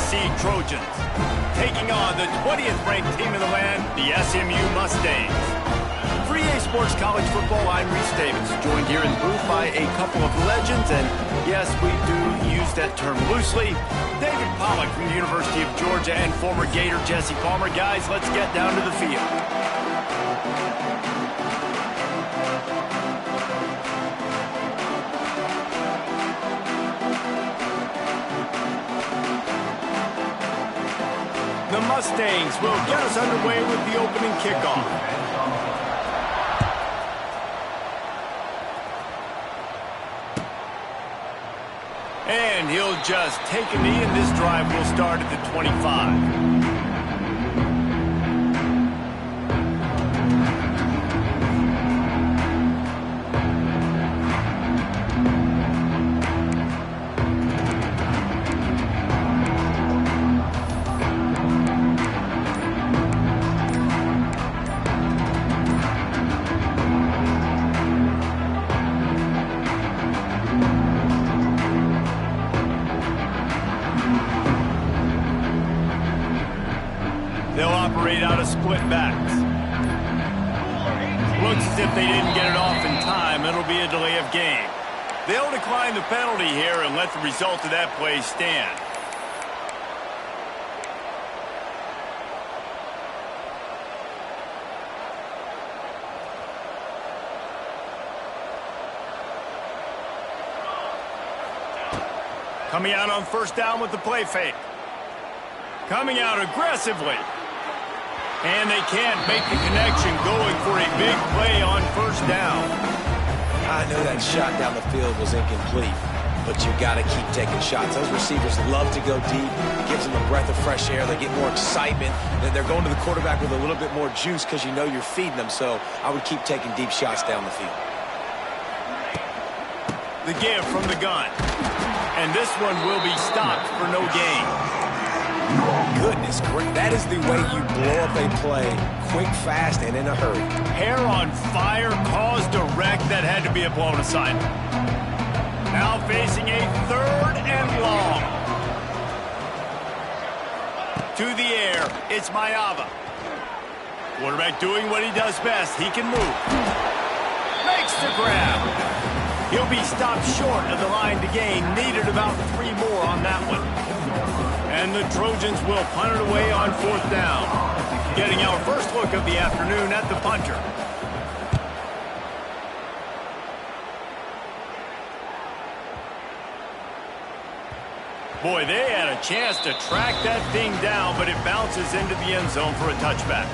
seed Trojans, taking on the 20th ranked team in the land, the SMU Mustangs. For EA Sports College Football, I'm Reese Davis, joined here in the booth by a couple of legends, and yes, we do use that term loosely. David Pollock from the University of Georgia and former Gator Jesse Palmer. Guys, let's get down to the field. The Mustangs will get us underway with the opening kickoff. And he'll just take a knee, and this drive will start at the 25. They'll operate out of split backs. Looks as if they didn't get it off in time. It'll be a delay of game. They'll decline the penalty here and let the result of that play stand. Coming out on first down with the play fake. Coming out aggressively. And they can't make the connection, going for a big play on first down. I know that shot down the field was incomplete, but you got to keep taking shots. Those receivers love to go deep. It gives them a breath of fresh air. They get more excitement. Then they're going to the quarterback with a little bit more juice because you know you're feeding them. So I would keep taking deep shots down the field. The give from the gun. And this one will be stopped for no gain. Goodness, that is the way you blow up a play, quick, fast, and in a hurry. Hair on fire caused a wreck that had to be a blown assignment. Now facing a third and long. To the air, it's Mayava. Quarterback doing what he does best. He can move. Makes the grab. He'll be stopped short of the line to gain. Needed about 3 more on that one. And the Trojans will punt it away on fourth down. Getting our first look of the afternoon at the punter. Boy, they had a chance to track that thing down, but it bounces into the end zone for a touchback.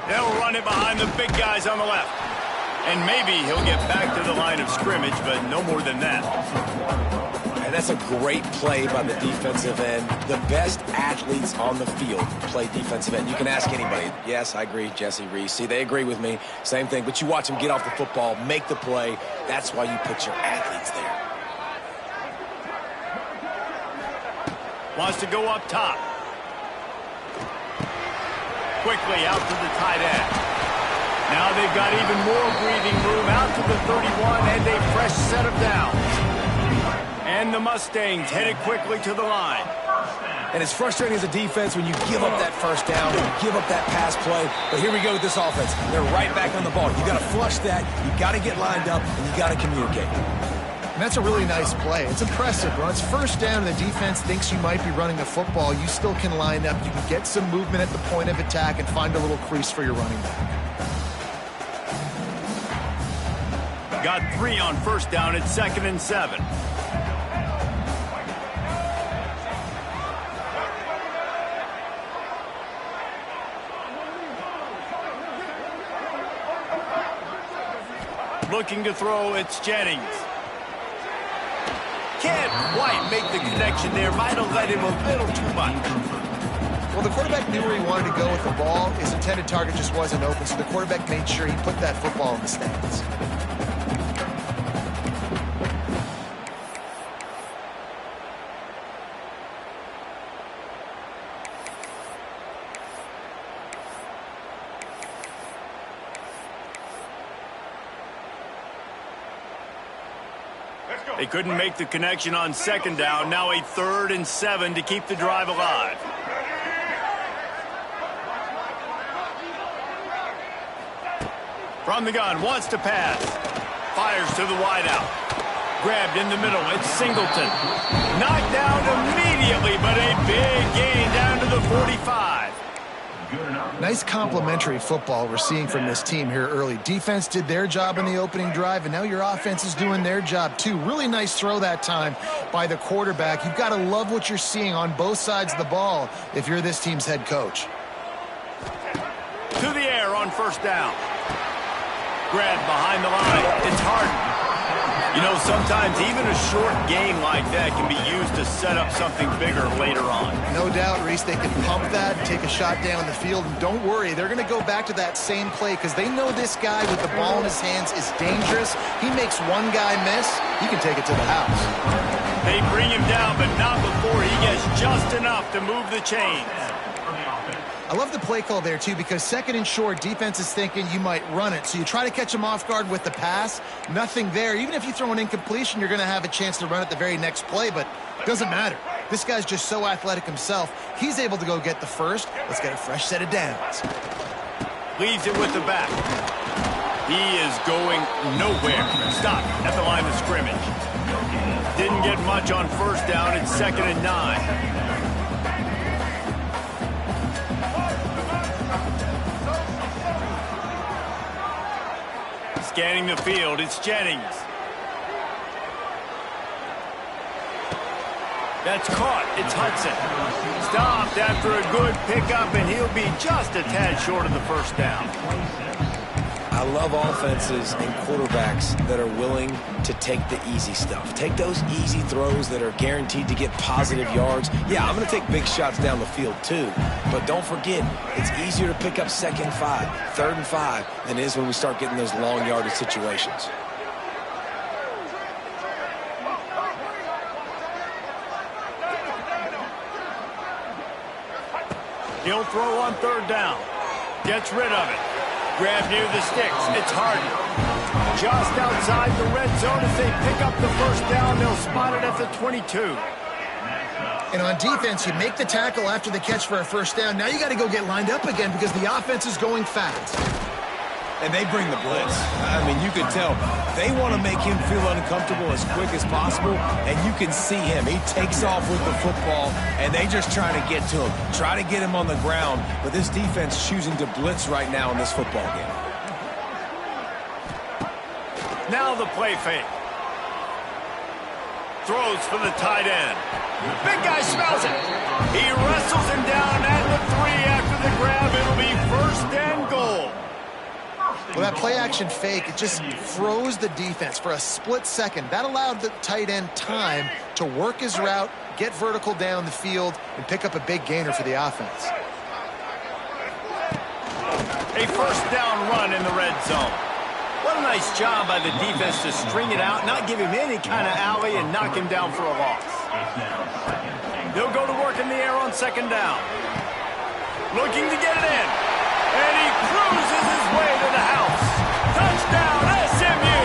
They'll run it behind the big guys on the left. And maybe he'll get back to the line of scrimmage, but no more than that. And that's a great play by the defensive end. The best athletes on the field play defensive end. You can ask anybody. Yes, I agree, Jesse, Reese. See, they agree with me. Same thing. But you watch them get off the football, make the play. That's why you put your athletes there. Wants to go up top. Quickly out to the tight end. Now they've got even more breathing room out to the 31 and a fresh set of downs. And the Mustangs headed quickly to the line. And it's frustrating as a defense when you give up that first down, you give up that pass play. But here we go with this offense. They're right back on the ball. You got to flush that, you got to get lined up, and you got to communicate. And that's a really nice play. It's impressive, bro. It's first down, and the defense thinks you might be running the football. You still can line up. You can get some movement at the point of attack and find a little crease for your running back. Got 3 on first down at 2nd and 7. Looking to throw, it's Jennings. Can't quite make the connection there. Might have let him a little too much. Well, the quarterback knew where he wanted to go with the ball. His intended target just wasn't open, so the quarterback made sure he put that football in the stands. They couldn't make the connection on second down. Now a 3rd and 7 to keep the drive alive. From the gun, wants to pass. Fires to the wideout. Grabbed in the middle. It's Singleton. Knocked down immediately, but a big gain down to the 45. Nice complimentary football we're seeing from this team here early. Defense did their job in the opening drive, and now your offense is doing their job too. Really nice throw that time by the quarterback. You've got to love what you're seeing on both sides of the ball if you're this team's head coach. To the air on first down. Grabbed behind the line. It's Harden. You know, sometimes even a short game like that can be used to set up something bigger later on. No doubt, Reese, they can pump that, take a shot down the field, and don't worry, they're going to go back to that same play because they know this guy with the ball in his hands is dangerous. He makes one guy miss, he can take it to the house. They bring him down, but not before he gets just enough to move the chains. I love the play call there, too, because second and short, defense is thinking you might run it. So you try to catch him off guard with the pass. Nothing there. Even if you throw an incompletion, you're going to have a chance to run it the very next play, but it doesn't matter. This guy's just so athletic himself. He's able to go get the first. Let's get a fresh set of downs. Leaves it with the back. He is going nowhere. Stop at the line of scrimmage. Didn't get much on first down. It's 2nd and 9. Scanning the field, it's Jennings. That's caught, it's Hudson. Stopped after a good pickup, and he'll be just a tad short of the first down. I love offenses and quarterbacks that are willing to take the easy stuff. Take those easy throws that are guaranteed to get positive yards. Yeah, I'm going to take big shots down the field too, but don't forget, it's easier to pick up 2nd and 5, 3rd and 5 than it is when we start getting those long yardage situations. He'll throw on 3rd down. Gets rid of it. Grab near the sticks. It's Harden. Just outside the red zone as they pick up the first down. They'll spot it at the 22. And on defense, you make the tackle after the catch for a first down. Now you got to go get lined up again because the offense is going fast. And they bring the blitz. I mean, you can tell they want to make him feel uncomfortable as quick as possible, and you can see him. He takes off with the football, and they just try to get to him, try to get him on the ground, but this defense choosing to blitz right now in this football game. Now the play fake. Throws for the tight end. Big guy smells it. He wrestles him down at the 3 after the grab. It'll be 1st and goal. Well, that play-action fake, it just froze the defense for a split second. That allowed the tight end time to work his route, get vertical down the field, and pick up a big gainer for the offense. A 1st down run in the red zone. What a nice job by the defense to string it out, not give him any kind of alley, and knock him down for a loss. They'll go to work in the air on 2nd down. Looking to get it in. And he cruises his way to the house. Touchdown, SMU!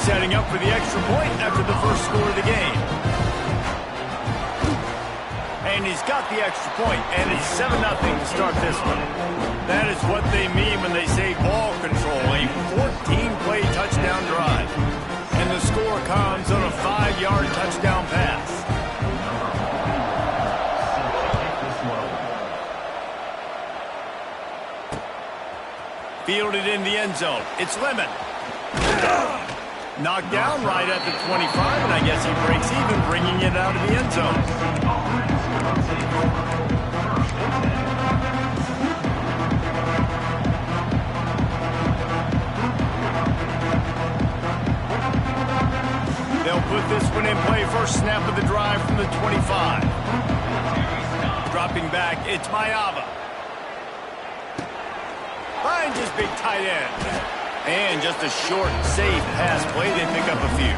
Setting up for the extra point after the first score of the game. And he's got the extra point, and it's 7-0 to start this one. That is what they mean when they say ball control, a 14-play touchdown drive. And the score comes on a 5-yard touchdown pass. Fielded in the end zone. It's Lemon. Knocked down right at the 25, and I guess he breaks even, bringing it out of the end zone. snap of the drive from the 25. Dropping back, it's Mayava. Finds his big tight end. And just a short, safe pass play. They pick up a few.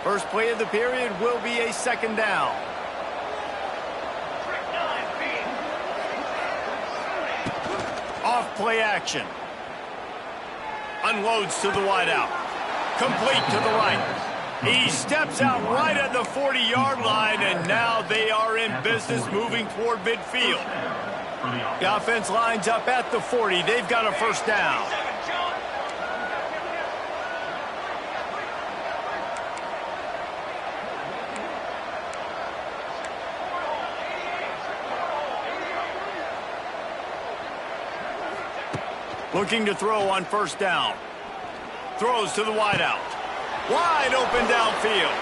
First play of the period will be a second down. Off play action. Unloads to the wideout. Complete to the right. He steps out right at the 40-yard line, and now they are in business moving toward midfield. The offense lines up at the 40. They've got a first down. Looking to throw on first down. Throws to the wideout. Wide open downfield.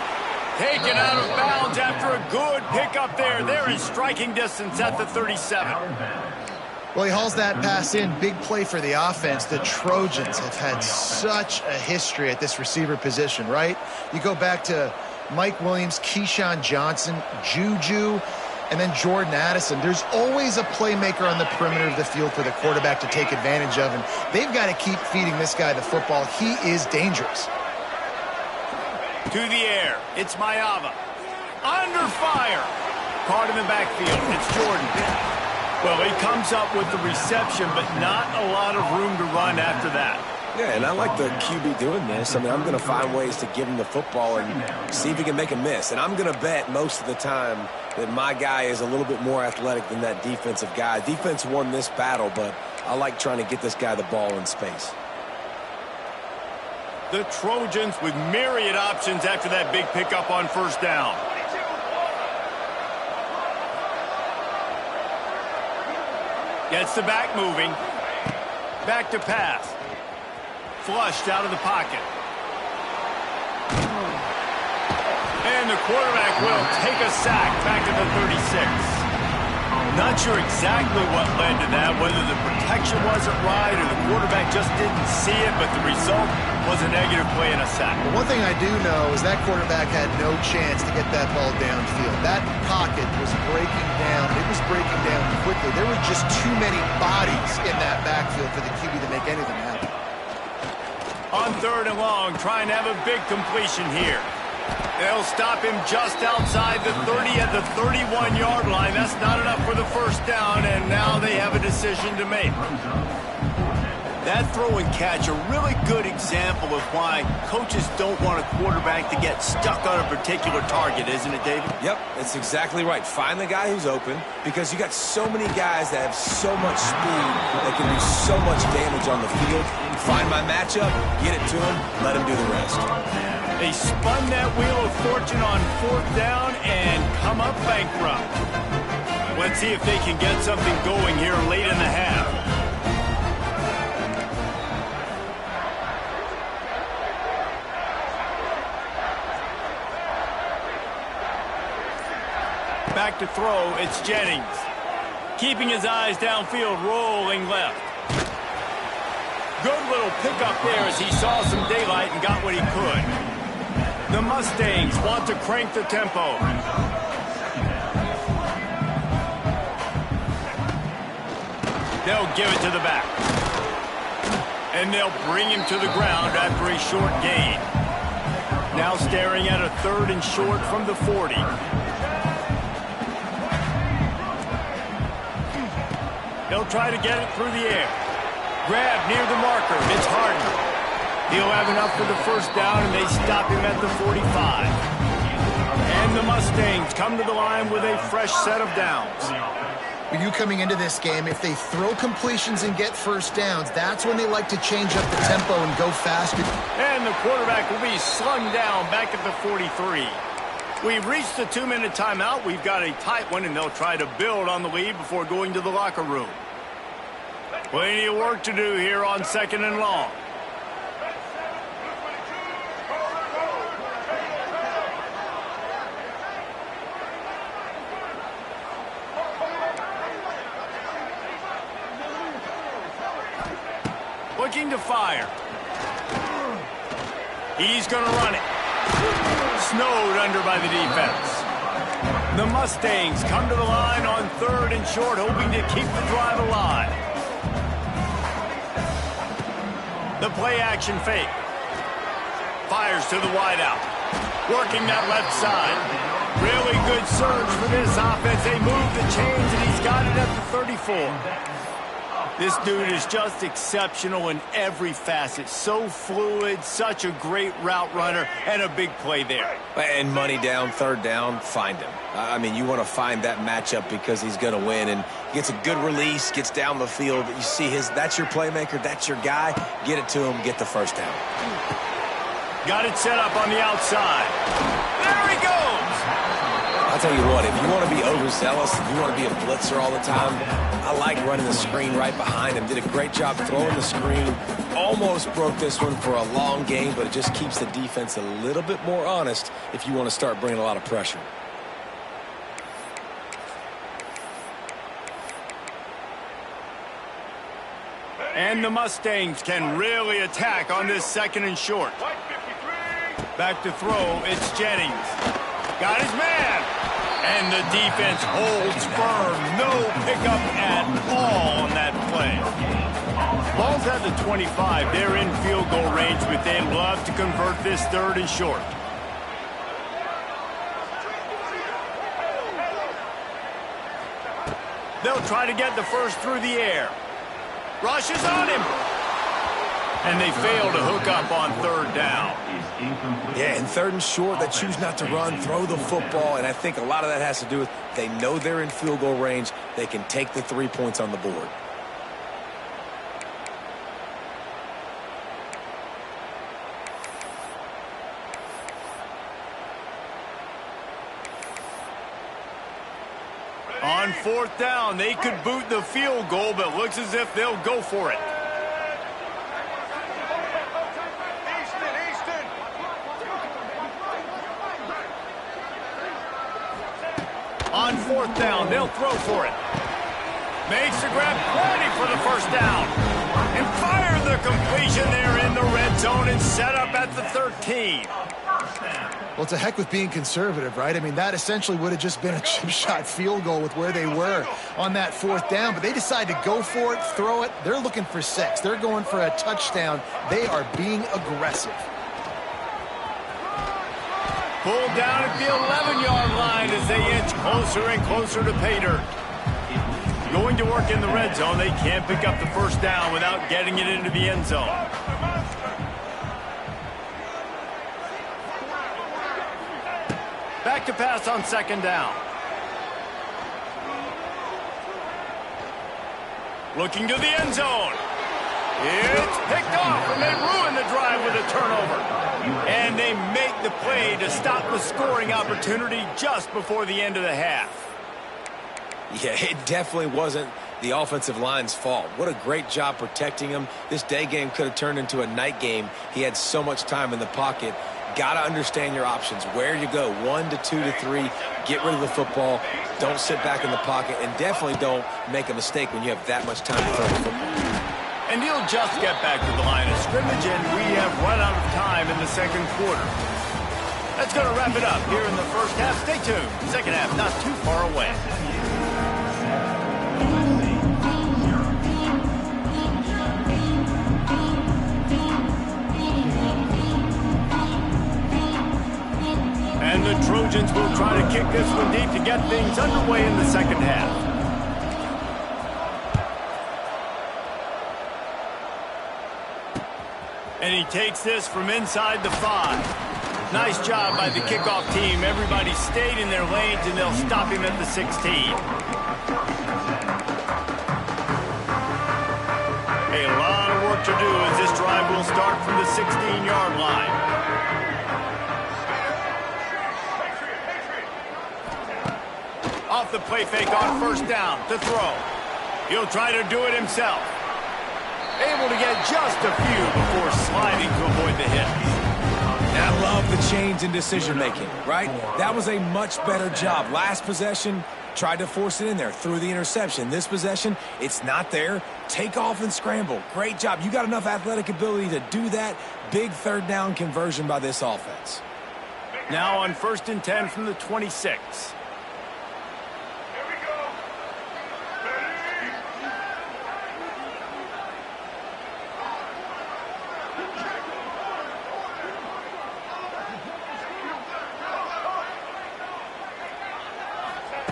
Taken out of bounds after a good pickup there. They're in striking distance at the 37. Well, he hauls that pass in. Big play for the offense. The Trojans have had such a history at this receiver position, right? You go back to Mike Williams, Keyshawn Johnson, Juju, and then Jordan Addison. There's always a playmaker on the perimeter of the field for the quarterback to take advantage of, and they've got to keep feeding this guy the football. He is dangerous. To the air, it's Mayava. Under fire. Caught in the backfield, it's Jordan. Well, he comes up with the reception, but not a lot of room to run after that. Yeah, and I like the QB doing this. I mean, I'm going to find ways to give him the football and see if he can make a miss. And I'm going to bet most of the time that my guy is a little bit more athletic than that defensive guy. Defense won this battle, but I like trying to get this guy the ball in space. The Trojans with myriad options after that big pickup on first down. Gets the back moving. Back to pass. Flushed out of the pocket. And the quarterback will take a sack back to the 36. Not sure exactly what led to that, whether the protection wasn't right or the quarterback just didn't see it, but the result was a negative play and a sack. Well, one thing I do know is that quarterback had no chance to get that ball downfield. That pocket was breaking down. It was breaking down quickly. There were just too many bodies in that backfield for the QB to make anything happen. On third and long, trying to have a big completion here. They'll stop him just outside the 30 at the 31-yard line. That's not enough for the first down, and now they have a decision to make. That throw and catch, a really good example of why coaches don't want a quarterback to get stuck on a particular target, isn't it, David? Yep, that's exactly right. Find the guy who's open, because you got so many guys that have so much speed that can do so much damage on the field. Find my matchup, get it to him, let him do the rest. They spun that wheel of fortune on fourth down and come up bankrupt. Let's see if they can get something going here late in the half. Back to throw, it's Jennings. Keeping his eyes downfield, rolling left. Good little pickup there as he saw some daylight and got what he could. The Mustangs want to crank the tempo. They'll give it to the back. And they'll bring him to the ground after a short gain. Now staring at a third and short from the 40. They'll try to get it through the air. Grab near the marker. It's Harden. He'll have enough for the first down, and they stop him at the 45. And the Mustangs come to the line with a fresh set of downs. You coming into this game, if they throw completions and get first downs, that's when they like to change up the tempo and go faster. And the quarterback will be slung down back at the 43. We've reached the 2-minute timeout. We've got a tight one, and they'll try to build on the lead before going to the locker room. Plenty of work to do here on 2nd and long. Looking to fire. He's going to run it. Snowed under by the defense. The Mustangs come to the line on 3rd and short, hoping to keep the drive alive. The play-action fake. Fires to the wideout. Working that left side. Really good surge for this offense. They move the chains, and he's got it at the 34. This dude is just exceptional in every facet. So fluid, such a great route runner, and a big play there. And money down, 3rd down, find him. I mean, you want to find that matchup because he's going to win, and gets a good release, gets down the field. You see that's your playmaker, that's your guy. Get it to him, get the first down. Got it set up on the outside. There he goes! I'll tell you what, if you want to be overzealous, if you want to be a blitzer all the time, I like running the screen right behind him. Did a great job throwing the screen. Almost broke this one for a long game, but it just keeps the defense a little bit more honest if you want to start bringing a lot of pressure. And the Mustangs can really attack on this 2nd and short. Back to throw, it's Jennings. Got his man. And the defense holds firm. No pickup at all on that play. Ball's at the 25. They're in field goal range, but they'd love to convert this 3rd and short. They'll try to get the first through the air. Rushes on him. And they fail to hook up on 3rd down. Yeah, and 3rd and short, they choose not to run, throw the football, and I think a lot of that has to do with they know they're in field goal range. They can take the 3 points on the board. On 4th down, they could boot the field goal, but looks as if they'll go for it. On 4th down, they'll throw for it. Makes the grab, ready for the first down. And fire the completion there in the red zone and set up at the 13. Well, to heck with being conservative, right? I mean, that essentially would have just been a chip shot field goal with where they were on that 4th down. But they decide to go for it, throw it. They're looking for 6. They're going for a touchdown. They are being aggressive. Pulled down at the 11-yard line as they inch closer and closer to pay dirt. Going to work in the red zone. They can't pick up the first down without getting it into the end zone. Back to pass on 2nd down. Looking to the end zone. It's picked off, and they ruin the drive with a turnover. And they make the play to stop the scoring opportunity just before the end of the half. Yeah, it definitely wasn't the offensive line's fault. What a great job protecting him. This day game could have turned into a night game. He had so much time in the pocket. Got to understand your options. Where you go, 1 to 2 to 3, get rid of the football. Don't sit back in the pocket, and definitely don't make a mistake when you have that much time to throw the football. And he'll just get back to the line of scrimmage, and we have run out of time in the 2nd quarter. That's going to wrap it up here in the first half. Stay tuned. Second half not too far away. And the Trojans will try to kick this one deep to get things underway in the second half. And he takes this from inside the 5. Nice job by the kickoff team. Everybody stayed in their lanes, and they'll stop him at the 16. work to do as this drive will start from the 16-yard line. Off the play fake on first down to throw. He'll try to do it himself. Able to get just a few before sliding to avoid the hit. I love the change in decision-making, right? That was a much better job. Last possession, tried to force it in there, threw the interception. This possession, it's not there. Take off and scramble. Great job. You got enough athletic ability to do that. Big third down conversion by this offense. Now on 1st and 10 from the 26.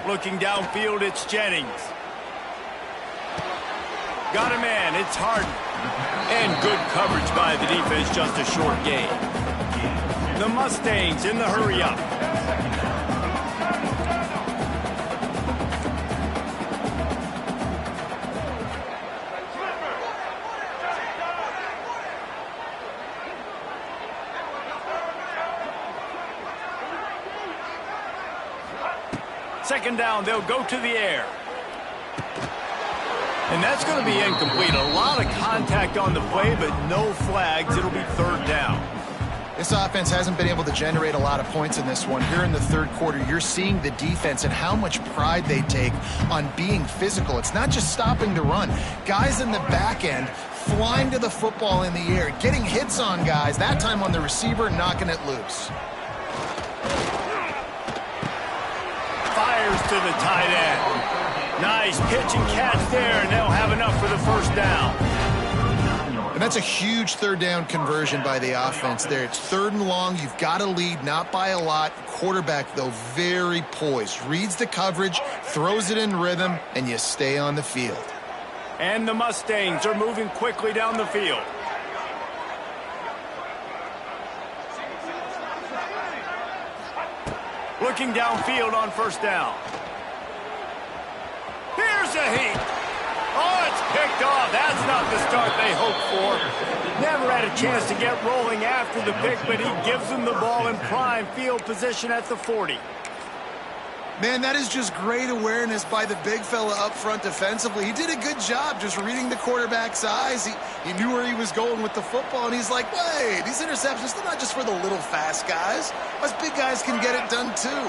Looking downfield, it's Jennings. Got a man, it's Harden. And good coverage by the defense, just a short gain. The Mustangs in the hurry up. Second down, they'll go to the air. And that's going to be incomplete. A lot of contact on the play, but no flags. It'll be third down. This offense hasn't been able to generate a lot of points in this one. Here in the third quarter, you're seeing the defense and how much pride they take on being physical. It's not just stopping to run. Guys in the back end flying to the football in the air, getting hits on guys, that time on the receiver, knocking it loose. Fires to the tight end. Nice pitch and catch there, and they'll have enough for the first down. And that's a huge third down conversion by the offense there. It's 3rd and long. You've got to lead, not by a lot. Quarterback, though, very poised. Reads the coverage, throws it in rhythm, and you stay on the field. And the Mustangs are moving quickly down the field. Looking downfield on first down. Here's a heat. Oh, it's picked off. That's not the start they hoped for. Never had a chance to get rolling after the pick, but he gives them the ball in prime field position at the 40. Man, that is just great awareness by the big fella up front defensively. He did a good job just reading the quarterback's eyes. He knew where he was going with the football, and he's like, wait, these interceptions, they're not just for the little fast guys. Us big guys can get it done too.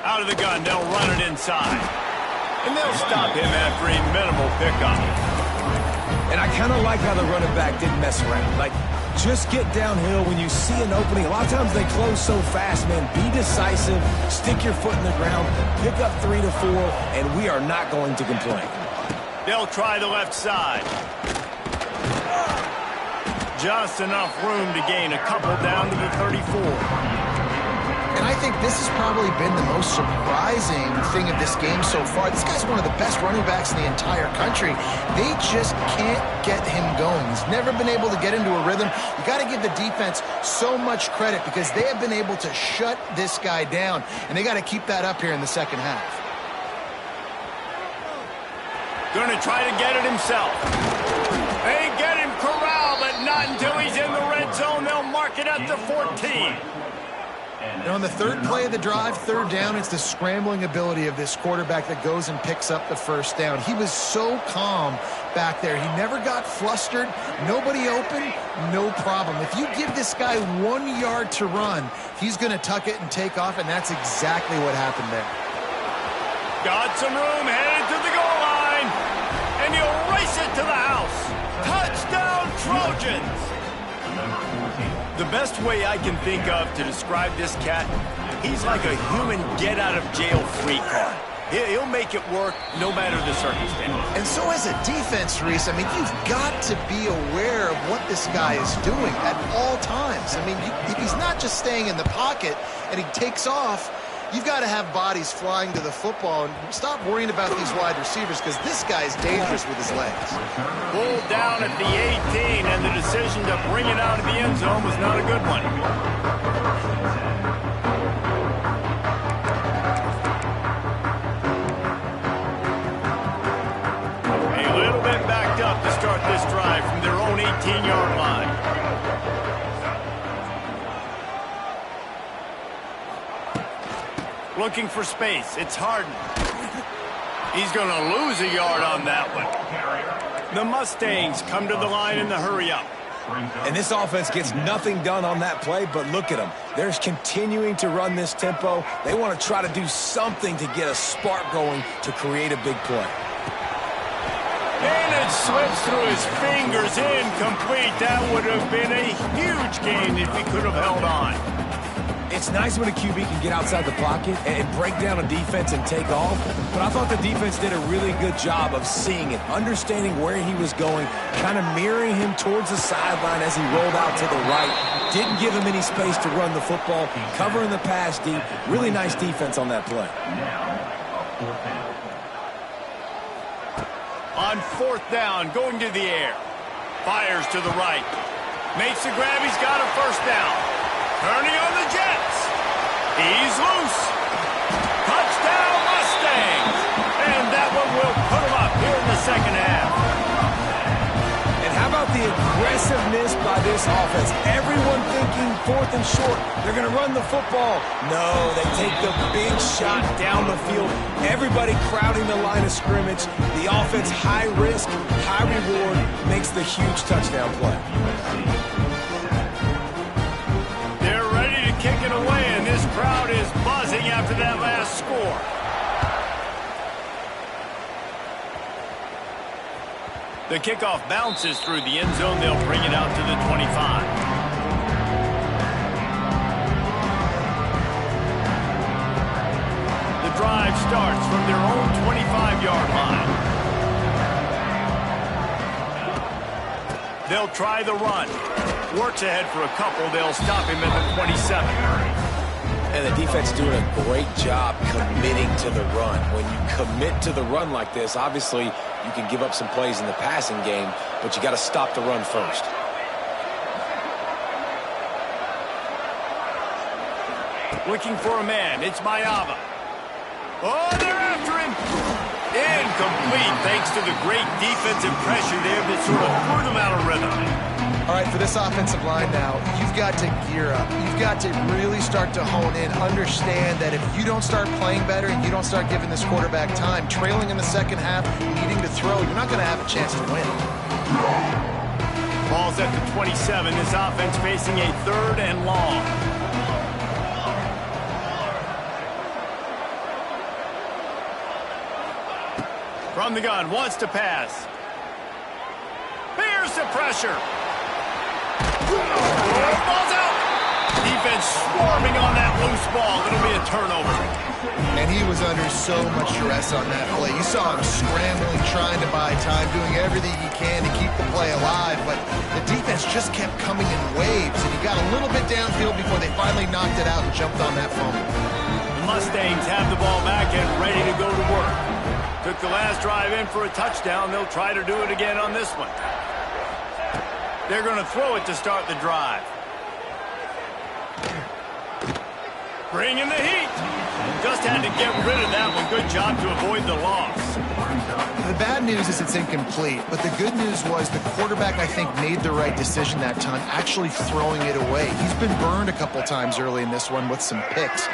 Out of the gun, they'll run it inside. And they'll stop him after a minimal pickup. And I kind of like how the running back didn't mess around. Like, just get downhill when you see an opening. A lot of times they close so fast, man. Be decisive, stick your foot in the ground, pick up 3 to 4, and we are not going to complain. They'll try the left side. Just enough room to gain a couple down to the 34. And I think this has probably been the most surprising thing of this game so far. This guy's one of the best running backs in the entire country. They just can't get him going. He's never been able to get into a rhythm. You got to give the defense so much credit because they have been able to shut this guy down, and they got to keep that up here in the second half. Going to try to get it himself. They get him corralled, but not until he's in the red zone. They'll mark it at the 14. And on the third play of the drive, third down, it's the scrambling ability of this quarterback that goes and picks up the first down. He was so calm back there. He never got flustered. Nobody open, no problem. If you give this guy 1 yard to run, he's going to tuck it and take off, and that's exactly what happened there. Got some room, headed to the goal line, and he'll race it to the house. Touchdown, Trojans! The best way I can think of to describe this cat, he's like a human get-out-of-jail-free card. He'll make it work no matter the circumstance. And so as a defense, Reese, I mean, you've got to be aware of what this guy is doing at all times. I mean, if he's not just staying in the pocket and he takes off, you've got to have bodies flying to the football and stop worrying about these wide receivers because this guy's dangerous with his legs. Pulled down at the 18, and the decision to bring it out of the end zone was not a good one. A little bit 18-yard line. Looking for space. It's Harden. He's going to lose a yard on that one. The Mustangs come to the line in the hurry-up. And this offense gets nothing done on that play, but look at them. They're continuing to run this tempo. They want to try to do something to get a spark going to create a big play. And it slips through his fingers, incomplete. That would have been a huge gain if he could have held on. It's nice when a QB can get outside the pocket and break down a defense and take off, but I thought the defense did a really good job of seeing it, understanding where he was going, kind of mirroring him towards the sideline as he rolled out to the right. Didn't give him any space to run the football, covering the pass deep. Really nice defense on that play. On fourth down, going to the air. Fires to the right. Makes the grab. He's got a first down. Turning on the Jets. He's loose. Touchdown, Mustangs. And that one will put him up here in the second half. And how about the aggressiveness by this offense? Everyone thinking fourth and short. They're going to run the football. No, they take the big shot down the field. Everybody crowding the line of scrimmage. The offense, high risk, high reward, makes the huge touchdown play. Kicking away, and this crowd is buzzing after that last score. The kickoff bounces through the end zone. They'll bring it out to the 25. The drive starts from their own 25-yard line. They'll try the run. Works ahead for a couple. They'll stop him at the 27. And the defense doing a great job committing to the run. When you commit to the run like this, obviously you can give up some plays in the passing game, but you got to stop the run first. Looking for a man. It's Mayava. Oh, they're after him. Incomplete, thanks to the great defensive pressure there that sort of threw them out of rhythm. All right, for this offensive line now, you've got to gear up. You've got to really start to hone in, understand that if you don't start playing better and you don't start giving this quarterback time, trailing in the second half, needing to throw, you're not going to have a chance to win. Ball's at the 27. This offense facing a third and long. From the gun, wants to pass. Here's the pressure. Ball's out. Defense swarming on that loose ball. It'll be a turnover. And he was under so much stress on that play. You saw him scrambling, trying to buy time, doing everything he can to keep the play alive. But the defense just kept coming in waves, and he got a little bit downfield before they finally knocked it out and jumped on that fumble. The Mustangs have the ball back and ready to go to work. Took the last drive in for a touchdown. They'll try to do it again on this one. They're going to throw it to start the drive. Bringing the heat. Just had to get rid of that one. Good job to avoid the loss. The bad news is it's incomplete, but the good news was the quarterback, I think, made the right decision that time, actually throwing it away. He's been burned a couple times early in this one with some picks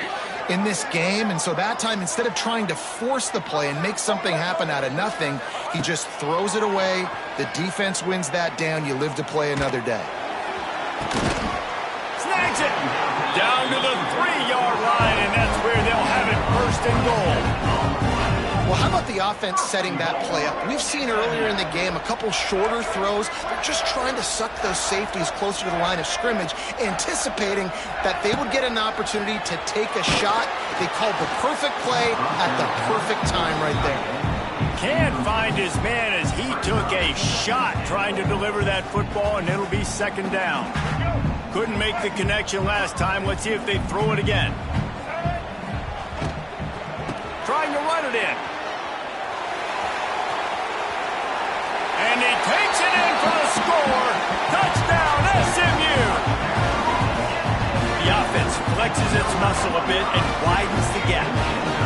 in this game, and so that time, instead of trying to force the play and make something happen out of nothing, he just throws it away. The defense wins that down. You live to play another day. Snags it down to the 3-yard line, and that's where they'll have it first and goal. Well, how about the offense setting that play up? We've seen earlier in the game a couple shorter throws. They're just trying to suck those safeties closer to the line of scrimmage, anticipating that they would get an opportunity to take a shot. They called the perfect play at the perfect time right there. Can't find his man as he took a shot trying to deliver that football, and it'll be second down. Couldn't make the connection last time. Let's see if they throw it again. Trying to run it in. And he takes it in for the score. Touchdown, SMU. The offense flexes its muscle a bit and widens the gap.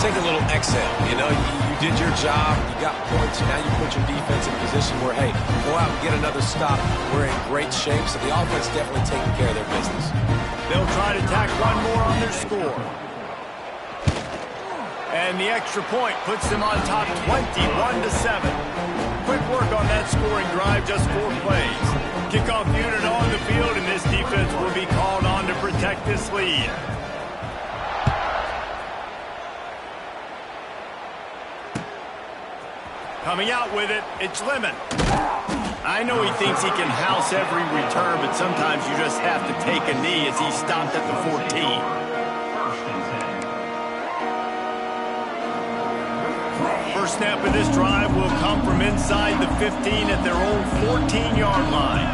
Take a little exhale. You know, you did your job. You got points. Now you put your defense in a position where, hey, go out and get another stop. We're in great shape, so the offense definitely taking care of their business. They'll try to tack one more on their score. And the extra point puts them on top 21-7. Quick work on that scoring drive, just 4 plays. Kickoff unit on the field, and this defense will be called on to protect this lead. Coming out with it, it's Lemon. I know he thinks he can house every return, but sometimes you just have to take a knee as he stopped at the 14. First snap of this drive will come from inside the 15 at their own 14-yard line.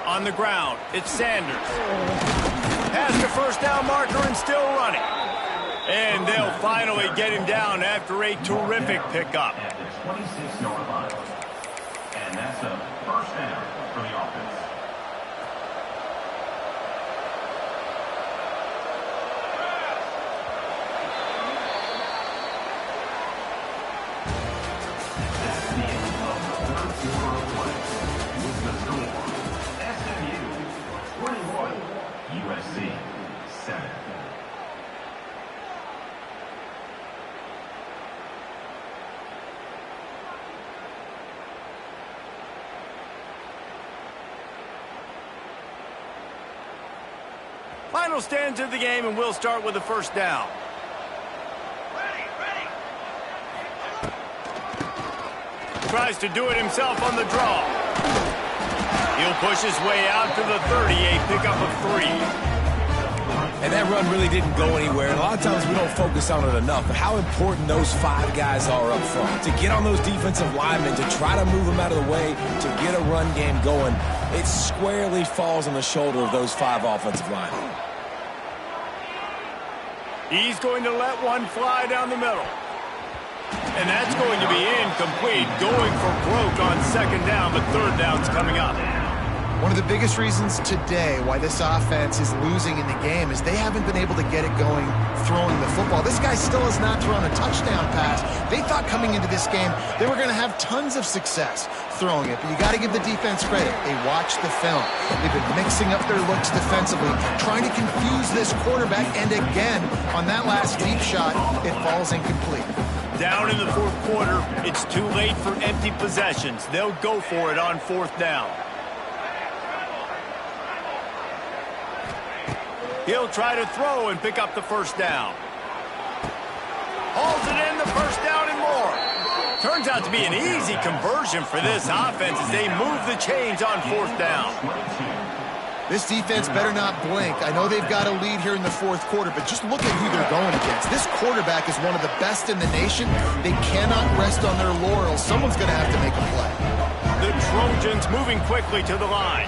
On the ground, it's Sanders. Past the first down marker and still running. And they'll finally get him down after a terrific pickup. At the 26-yard line. And that's a first down for the offense. That's the end of the third quarter of play. With the score, SMU 21, USC 7. Final stanza of the game, and we'll start with the first down. Tries to do it himself on the draw. He'll push his way out to the 30, a pickup of 3. And that run really didn't go anywhere. And a lot of times we don't focus on it enough, but how important those 5 guys are up front. To get on those defensive linemen, to try to move them out of the way, to get a run game going, it squarely falls on the shoulder of those 5 offensive linemen. He's going to let one fly down the middle. And that's going to be incomplete, going for broke on second down, but third down's coming up. One of the biggest reasons today why this offense is losing in the game is they haven't been able to get it going throwing the football. This guy still has not thrown a touchdown pass. They thought coming into this game they were going to have tons of success throwing it, but you got to give the defense credit. They watched the film. They've been mixing up their looks defensively, trying to confuse this quarterback, and again, on that last deep shot, it falls incomplete. Down in the fourth quarter, it's too late for empty possessions. They'll go for it on fourth down. He'll try to throw and pick up the first down. Hauls it in, the first down and more. Turns out to be an easy conversion for this offense as they move the chains on fourth down. This defense better not blink. I know they've got a lead here in the fourth quarter, but just look at who they're going against. This quarterback is one of the best in the nation. They cannot rest on their laurels. Someone's going to have to make a play. The Trojans moving quickly to the line.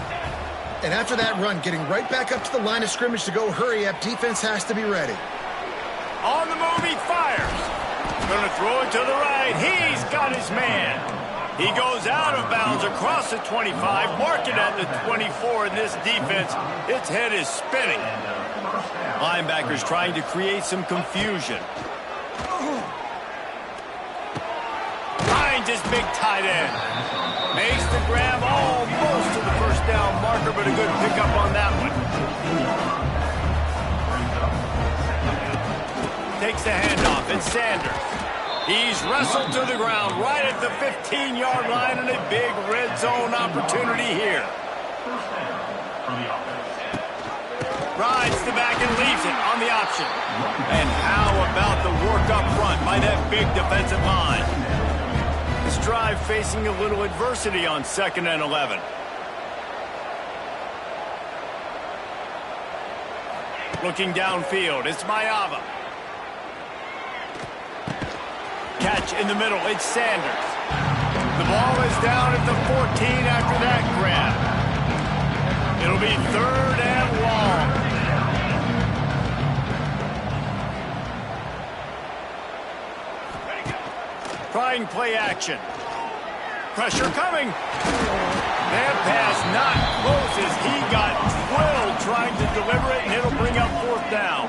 And after that run, getting right back up to the line of scrimmage to go hurry up, defense has to be ready. On the move, he fires. Going to throw it to the right. He's got his man. He goes out of bounds across the 25, mark it at the 24, and this defense, its head is spinning. Linebackers trying to create some confusion. Finds his big tight end. Makes the grab almost to the first down marker, but a good pickup on that one. Takes the handoff, it's Sanders. He's wrestled to the ground right at the 15-yard line, and a big red zone opportunity here. Rides the back and leaves it on the option. And how about the work up front by that big defensive line? This drive facing a little adversity on 2nd and 11. Looking downfield, it's Mayava. Catch in the middle, it's Sanders. The ball is down at the 14 after that grab. It'll be 3rd and long. Trying play action. Pressure coming. That pass not close as he got drilled trying to deliver it, and it'll bring up fourth down.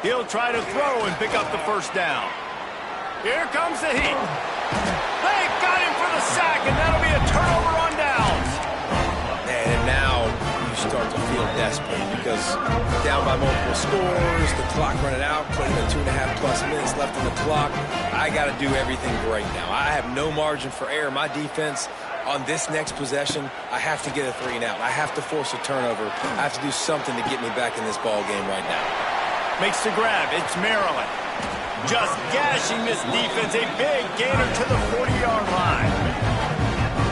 He'll try to throw and pick up the first down. Here comes the heat. They've got him for the sack, and that'll be a turnover on downs. And now you start to feel desperate because down by multiple scores, the clock running out, putting the 2.5+ minutes left on the clock. I got to do everything great now. I have no margin for error. My defense on this next possession, I have to get a 3-and-out. I have to force a turnover. I have to do something to get me back in this ball game right now. Makes the grab. It's Maryland. Just gashing this defense. A big gainer to the 40-yard line.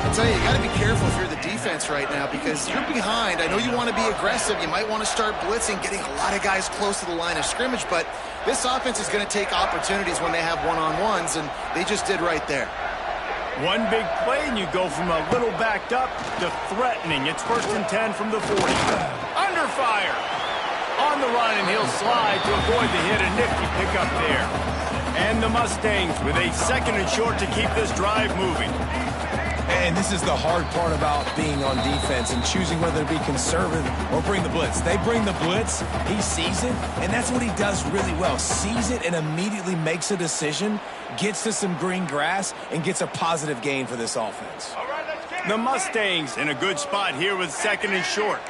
I'll tell you, you got to be careful if you're the defense right now because you're behind. I know you want to be aggressive. You might want to start blitzing, getting a lot of guys close to the line of scrimmage, but this offense is going to take opportunities when they have one-on-ones, and they just did right there. One big play, and you go from a little backed up to threatening. It's 1st and 10 from the 40. Under fire. On the run, and he'll slide to avoid the hit. A nifty pickup there. And the Mustangs with a 2nd and short to keep this drive moving. And this is the hard part about being on defense and choosing whether to be conservative or bring the blitz. They bring the blitz, he sees it, and that's what he does really well. Sees it and immediately makes a decision, gets to some green grass, and gets a positive gain for this offense. The Mustangs in a good spot here with 2nd and short.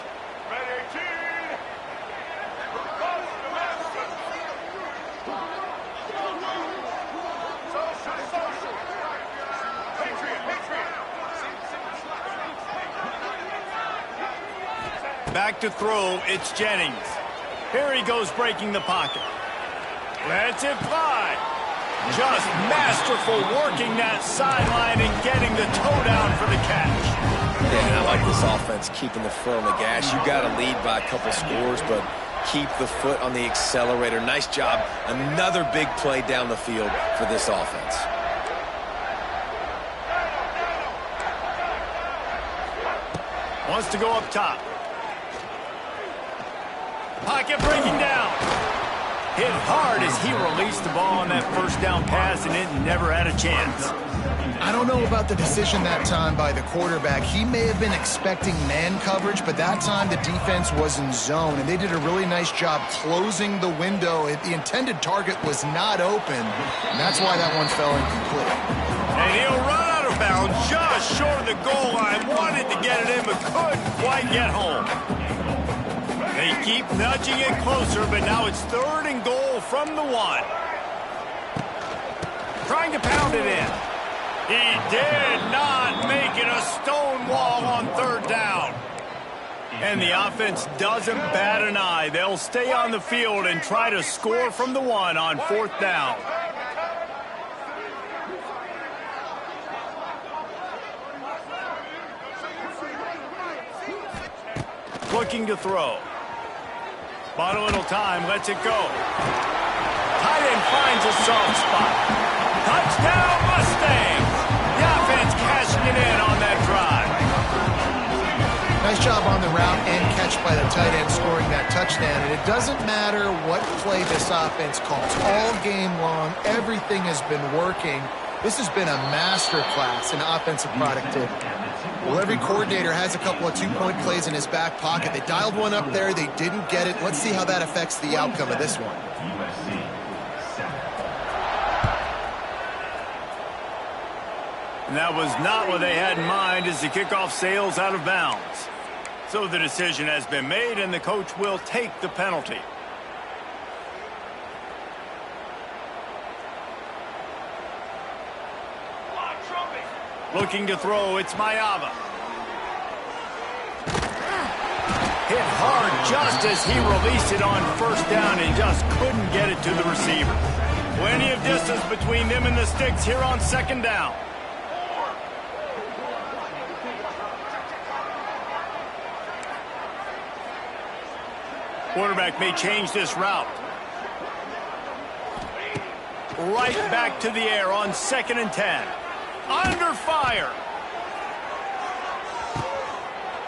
Back to throw, it's Jennings. Here he goes breaking the pocket. Lets it fly. Just masterful working that sideline and getting the toe down for the catch. Yeah, I like this offense keeping the foot on the gas. You got to lead by a couple scores, but keep the foot on the accelerator. Nice job. Another big play down the field for this offense. Wants to go up top. Pocket breaking down. Hit hard as he released the ball on that 1st down pass, and it never had a chance. I don't know about the decision that time by the quarterback. He may have been expecting man coverage, but that time the defense was in zone, and they did a really nice job closing the window. The intended target was not open, and that's why that one fell incomplete. And he'll run out of bounds just short of the goal line. Wanted to get it in, but couldn't quite get home. They keep nudging it closer, but now it's 3rd and goal from the 1. Trying to pound it in. He did not make it a stone wall on 3rd down. And the offense doesn't bat an eye. They'll stay on the field and try to score from the 1 on 4th down. Looking to throw. Bought a little time, lets it go. Tight end finds a soft spot. Touchdown, Mustangs! The offense cashing it in on that drive. Nice job on the route and catch by the tight end scoring that touchdown. And it doesn't matter what play this offense calls. All game long, everything has been working. This has been a masterclass in offensive productivity. Well, every coordinator has a couple of 2-point plays in his back pocket. They dialed one up there. They didn't get it. Let's see how that affects the outcome of this one. And that was not what they had in mind as the kickoff sails out of bounds. So the decision has been made, and the coach will take the penalty. Looking to throw, it's Mayava. Hit hard just as he released it on 1st down and just couldn't get it to the receiver. Plenty of distance between them and the sticks here on 2nd down. Quarterback may change this route. Right back to the air on 2nd and 10. Under fire.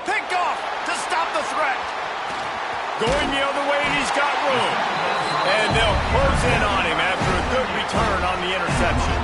Pick off to stop the threat. Going the other way, and he's got room. And they'll close in on him after a good return on the interception.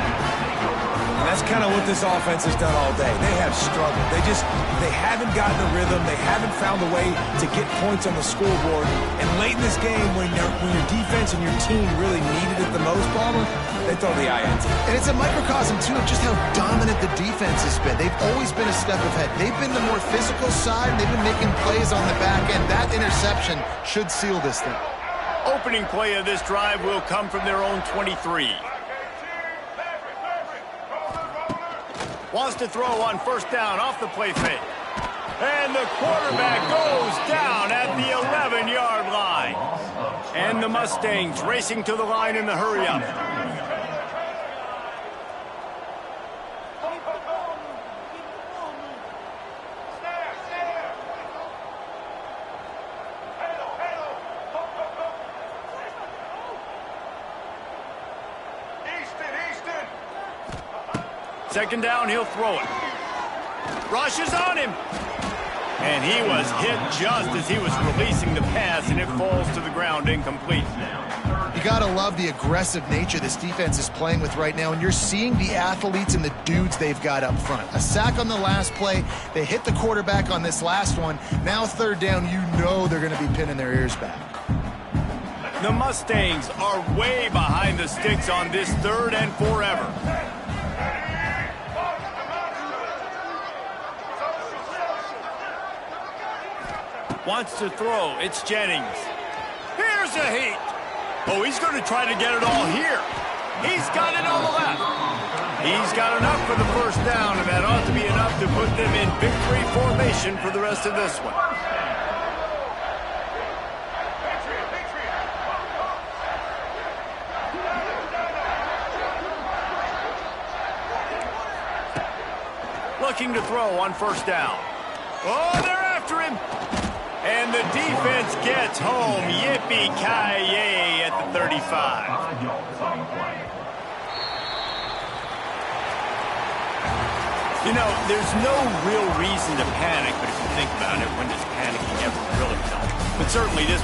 And that's kind of what this offense has done all day. They have struggled. They haven't gotten a rhythm. They haven't found a way to get points on the scoreboard. And late in this game, when your defense and your team really needed it the most, Palmer, they throw the INT. And it's a microcosm, too, of just how dominant the defense has been. They've always been a step ahead. They've been the more physical side. They've been making plays on the back end. That interception should seal this thing. Opening play of this drive will come from their own 23. Wants to throw on first down off the play fake. And the quarterback goes down at the 11-yard line. And the Mustangs racing to the line in the hurry-up. Second down, he'll throw it. Rushes on him. And he was hit just as he was releasing the pass, and it falls to the ground incomplete. You got to love the aggressive nature this defense is playing with right now, and you're seeing the athletes and the dudes they've got up front. A sack on the last play. They hit the quarterback on this last one. Now third down, you know they're going to be pinning their ears back. The Mustangs are way behind the sticks on this third and forever. Wants to throw. It's Jennings. Here's a heat. Oh, he's going to try to get it all here. He's got it on the left. He's got enough for the first down, and that ought to be enough to put them in victory formation for the rest of this one. Looking to throw on first down. Oh, they're after him. And the defense gets home. Yippee-ki-yay at the 35. You know, there's no real reason to panic, but if you think about it, when does panicking ever really help? But certainly this...